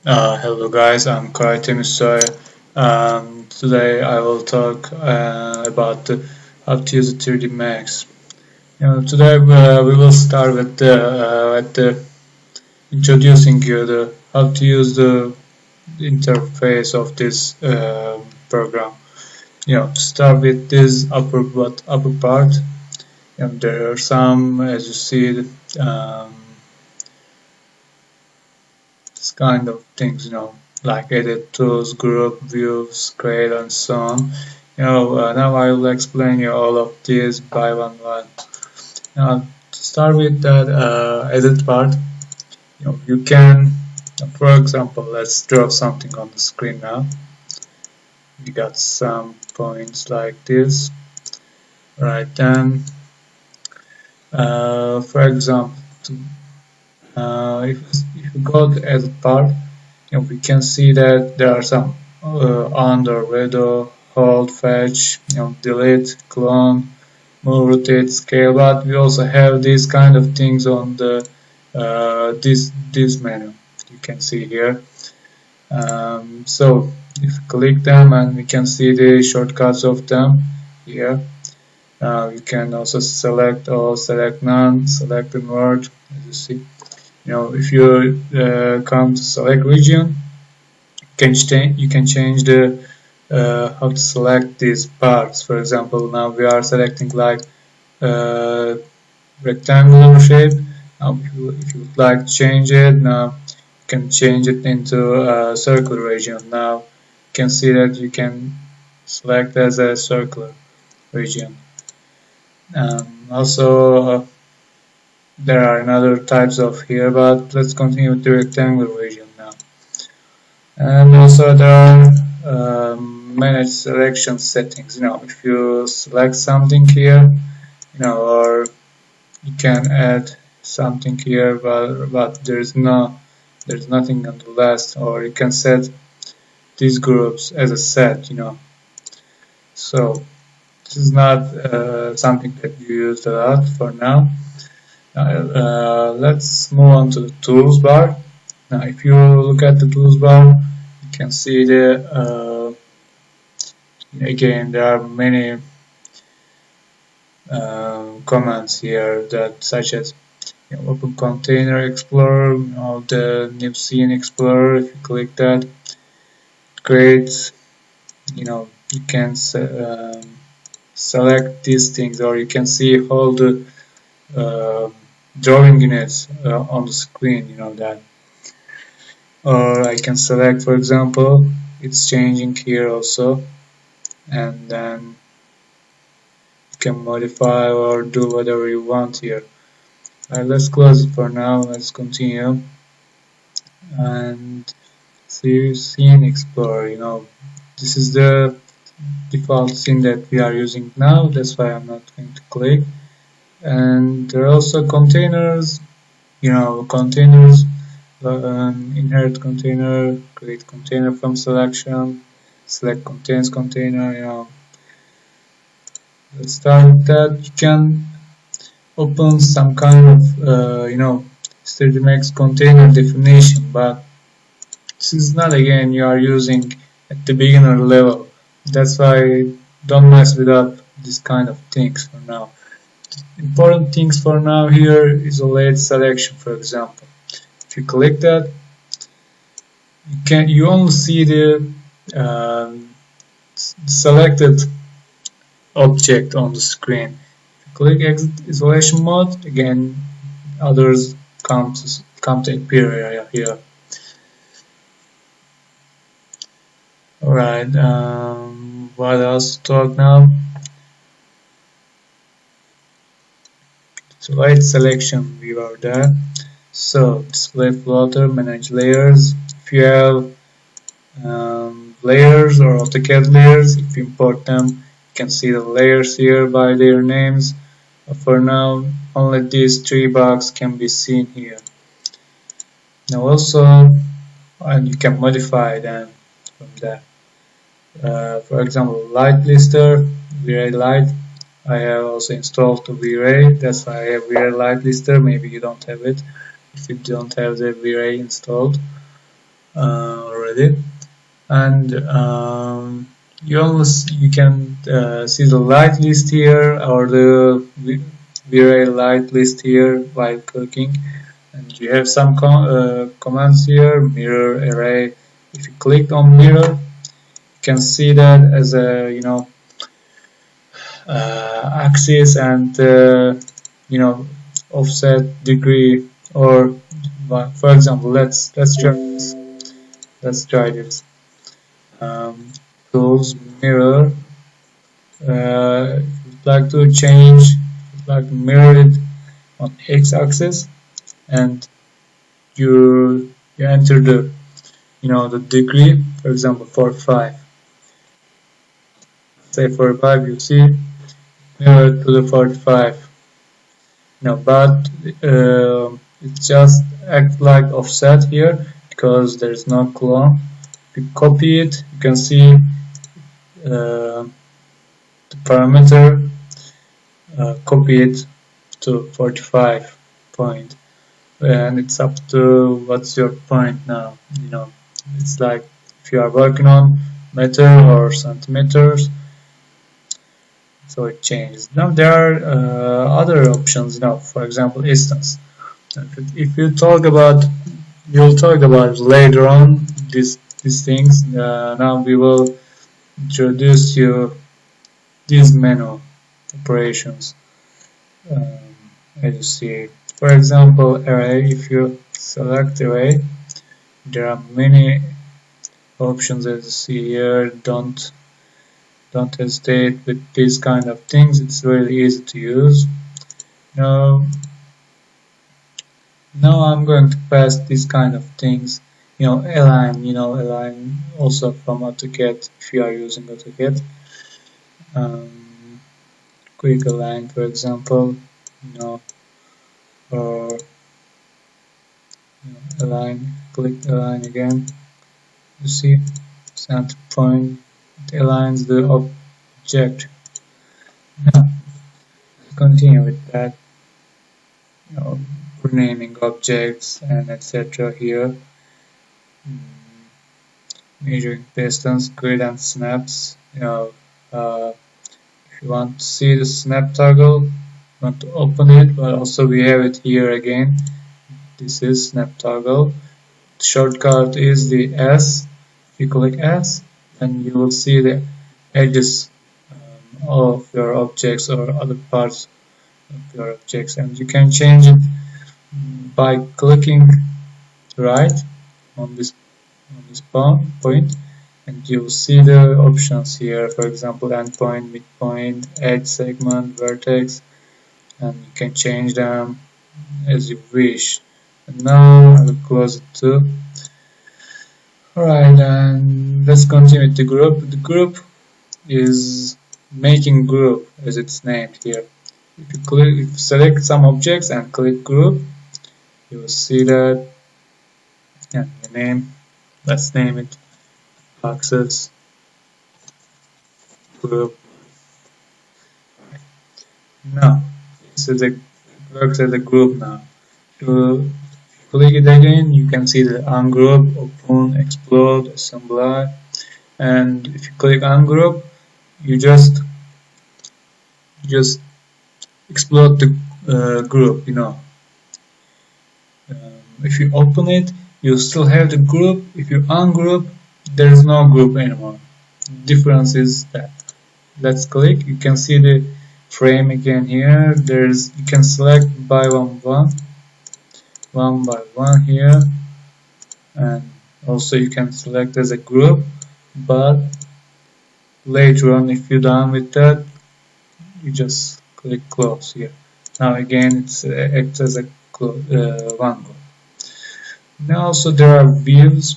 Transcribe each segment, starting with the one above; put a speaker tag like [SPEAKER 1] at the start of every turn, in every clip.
[SPEAKER 1] Hello guys, I'm Karate Misoy. Today I will talk about how to use the 3D Max. Today we will start with the introducing you the how to use the interface of this program. To start with this upper part. There are some, as you see, this kind of things, like edit tools, group, views, create, and so on. Now I will explain you all of these by one. Now, to start with that edit part, you can, for example, let's draw something on the screen now. We got some points like this. Right then, for example, if you go to edit part, we can see that there are some under, redo, hold, fetch, delete, clone, move, rotate, scale, but we also have these kind of things on the this menu. You can see here. So if you click them, and we can see the shortcuts of them here. You can also select all, select none, select invert, as you see. If you come to select region, you can change the how to select these parts. For example, now we are selecting like rectangular shape. Now, if you would like to change it, now you can change it into a circular region. Now you can see that you can select as a circular region. Also, there are another types of here, but let's continue with the rectangular region now. And also there are manage selection settings. If you select something here, or you can add something here, but there's nothing on the last, or you can set these groups as a set. So this is not something that you use a lot for now. Let's move on to the tools bar. Now, if you look at the tools bar, you can see the again there are many commands here that such as open container explorer, the new scene explorer. If you click that, create. You can select these things, or you can see all the drawing units on the screen, that. Or I can select, for example, it's changing here also, and then you can modify or do whatever you want here. Let's close it for now. Let's continue and see Scene Explorer. This is the default scene that we are using now. That's why I'm not going to click. And there are also containers, containers, inherit container, create container from selection, select contains container. Let's start with that. You can open some kind of 3D Max container definition, but this is not, again, you are using at the beginner level. That's why don't mess with up this kind of things for now. Important things for now here is a late selection, for example. If you click that, you only see the selected object on the screen. If you click exit isolation mode, again others come to appear here. Alright, what else to talk now? So light selection viewer there. So display floater, manage layers. If you have layers or AutoCAD layers, if you import them, you can see the layers here by their names. For now, only these three boxes can be seen here. Now also, and you can modify them from there. For example, light lister, V-Ray light. I have also installed the V-Ray, that's why I have V-Ray light lister. Maybe you don't have it if you don't have the V-Ray installed. already. And you can see the light list here, or the V-Ray light list here while clicking. And you have some commands here, mirror, array. If you click on mirror, you can see that as a axis and offset degree. Or for example, let's try this. Let's try this. Tools, mirror. If you'd like to change, if you'd like to mirror it on x-axis, and you enter the the degree, for example 45. Say 45, you see mirror to the 45. But it just acts like offset here because there is no clone. If you copy it, you can see the parameter, copy it to 45 point, and it's up to what's your point now. It's like if you are working on meter or centimeters, so it changes. Now there are other options. For example, instance. If you you'll talk about later on these things. Now we will introduce you these menu operations. As you see, for example, array. If you select array, there are many options as you see here. Don't hesitate with these kind of things. It's really easy to use. Now I'm going to pass these kind of things. Align also from AutoCAD if you are using AutoCAD. Quick align, for example, or align. Click align again. You see, center point. It aligns the object. Now, continue with that. Renaming objects and etc. here. Measuring distance, grid and snaps. If you want to see the snap toggle, you want to open it, but also we have it here again. This is snap toggle. The shortcut is the S. If you click S, then you will see the edges of your objects or other parts of your objects, and you can change it by clicking right on this point, and you will see the options here. For example, endpoint, midpoint, edge, segment, vertex, and you can change them as you wish. And now I will close it too. Alright, and let's continue with the group. The group is making group as it's named here. If you select some objects and click group, you will see that, and the name, let's name it access group. Now it works as a group now. To click it again, you can see the ungroup, open, explode, assembly, and if you click ungroup, you just explode the group. If you open it, you still have the group. If you ungroup, there is no group anymore. The difference is that. Let's click. You can see the frame again here. You can select by one by one here, and also you can select as a group. But later on, if you're done with that, you just click close here. Now again, it acts as a one group. Now also there are views.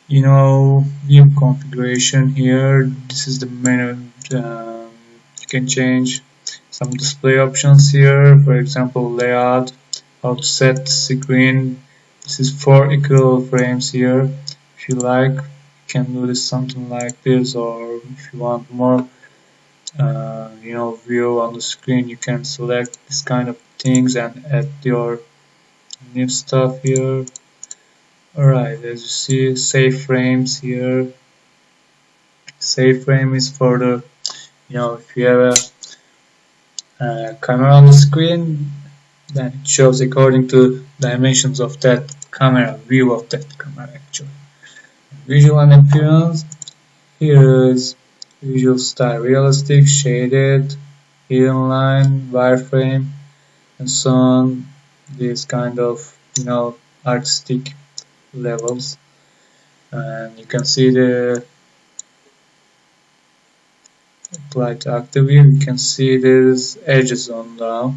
[SPEAKER 1] View configuration here. This is the menu. You can change some display options here. For example, layout, how to set screen. This is 4 equal frames here. If you like, you can do this something like this, or if you want more view on the screen, you can select this kind of things and add your new stuff here. Alright, as you see, save frames here. Save frame is for the, if you have a camera on the screen, then it shows according to dimensions of that camera, view of that camera actually. Visual and appearance, here is visual style, realistic, shaded, hidden line, wireframe, and so on. These kind of, artistic levels. And you can see the apply to active view. You can see there's edges on now.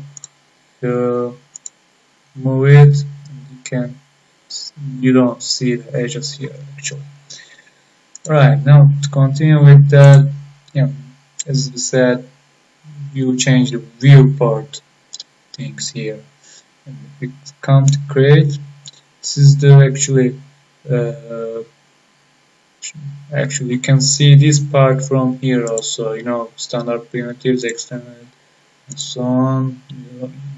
[SPEAKER 1] You move it, you don't see the edges here actually. Right, now to continue with that, as we said, you change the viewport things here. And if we come to create, this is the actually you can see this part from here also, standard primitives, extended, and so on.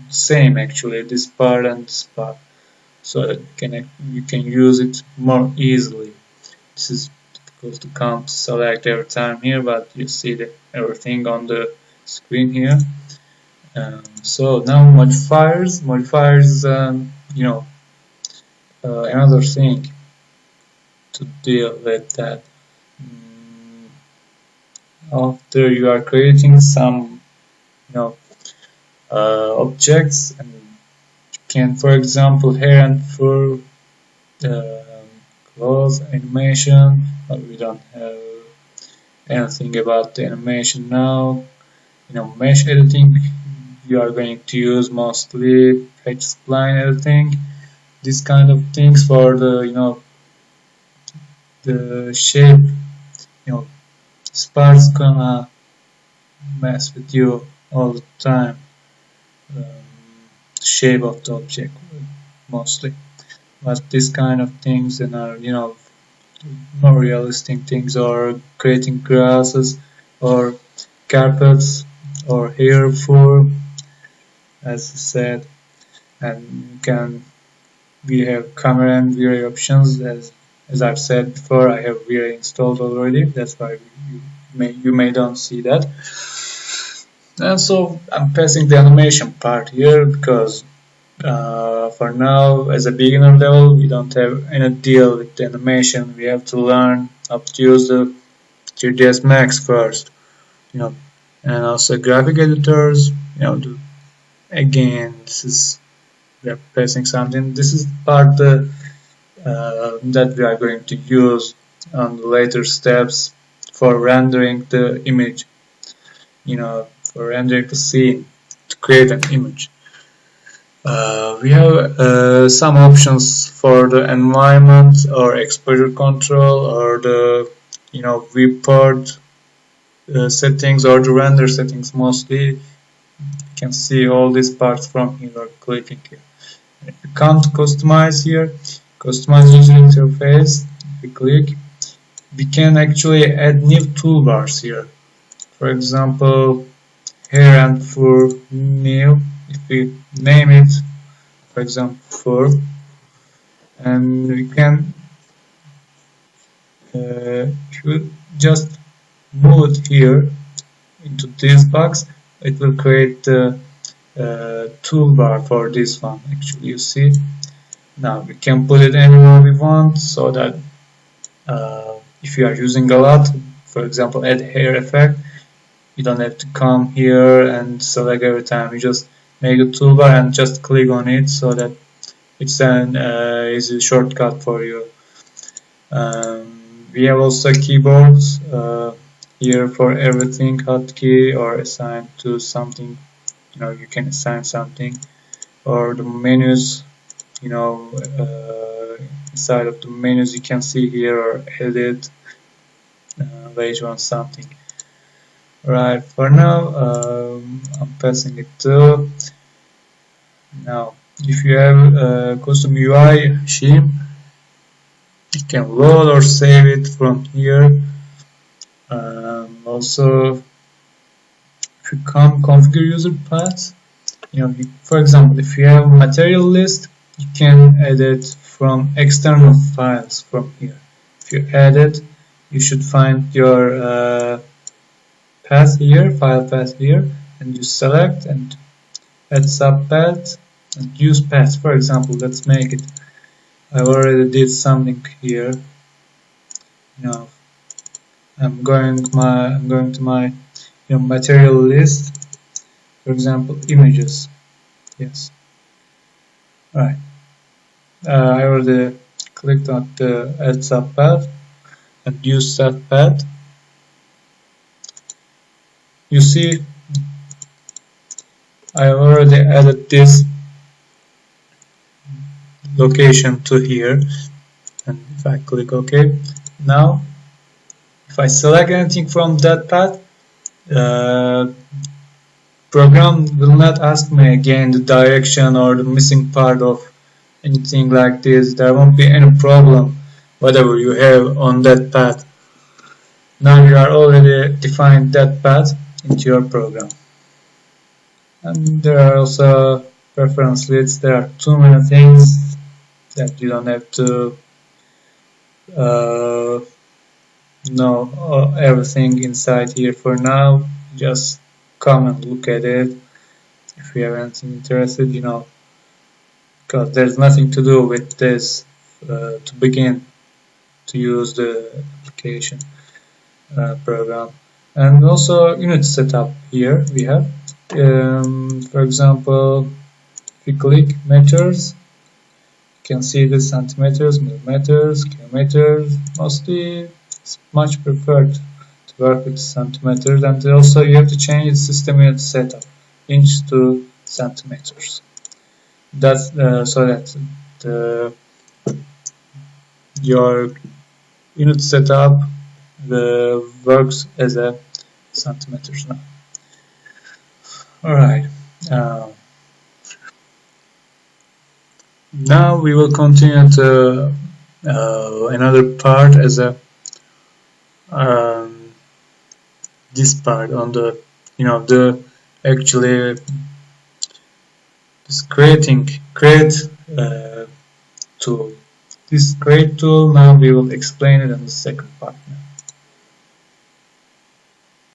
[SPEAKER 1] Same actually, this part and this part, so that you can use it more easily. This is difficult to come to select every time here, but you see everything on the screen here. So now modifiers, another thing to deal with that. After you are creating some objects, and you can, for example, hair and fur, clothes, animation, but we don't have anything about the animation now. Mesh editing, you are going to use mostly page spline editing, these kind of things for the the shape. Sparse gonna mess with you all the time. Shape of the object mostly, but this kind of things and are more realistic things, or creating grasses or carpets or hair fur, as I said. And we have camera and V-Ray options. As I've said before, I have V-Ray installed already, that's why you may don't see that. And so I'm passing the animation part here because for now, as a beginner level, we don't have any deal with the animation. We have to learn how to use the 3ds Max first, and also graphic editors. Again, we're passing something. This is part that we are going to use on the later steps for rendering the image, for rendering the scene, to create an image. We have some options for the environment or exposure control, or the viewport settings, or the render settings mostly. You can see all these parts from here, clicking here. If you come to customize here, customize user interface, if we click, we can actually add new toolbars here. For example, hair and fur new. If we name it, for example, fur, and we can, if you just move it here into this box, it will create the toolbar for this one. Actually, you see, now we can put it anywhere we want, so that if you are using a lot, for example, add hair effect, you don't have to come here and select every time. You just make a toolbar and just click on it, so that it's an easy shortcut for you. We have also keyboards here for everything, hotkey, or assigned to something. You can assign something, or the menus. Inside of the menus, you can see here, or edit, which one something. Right, for now, I'm passing it to. Now, if you have a custom UI scheme, you can load or save it from here. Also, if you come configure user paths, for example, if you have a material list, you can edit from external files from here. If you add it, you should find your path here, file path here, and you select and add subpath and use path. For example, let's make it. I already did something here. Now I'm going to my material list. For example, images. Yes. Right. I already clicked on the add subpath and use subpath. You see, I already added this location to here, and if I click OK, now if I select anything from that path, program will not ask me again the direction or the missing part of anything like this. There won't be any problem whatever you have on that path. Now you are already defined that path into your program. And there are also reference lists. There are too many things that you don't have to know everything inside here for now. Just come and look at it if you have anything interested, because there's nothing to do with this to begin to use the application program. And also unit setup here we have. For example, if we click meters, you can see the centimeters, millimeters, kilometers. Mostly it's much preferred to work with centimeters, and also you have to change the system unit setup inch to centimeters. That's so that your unit setup works as a centimeters now. Alright, now we will continue to another part as a this part on the actually this create tool. This create tool, now we will explain it in the second part now.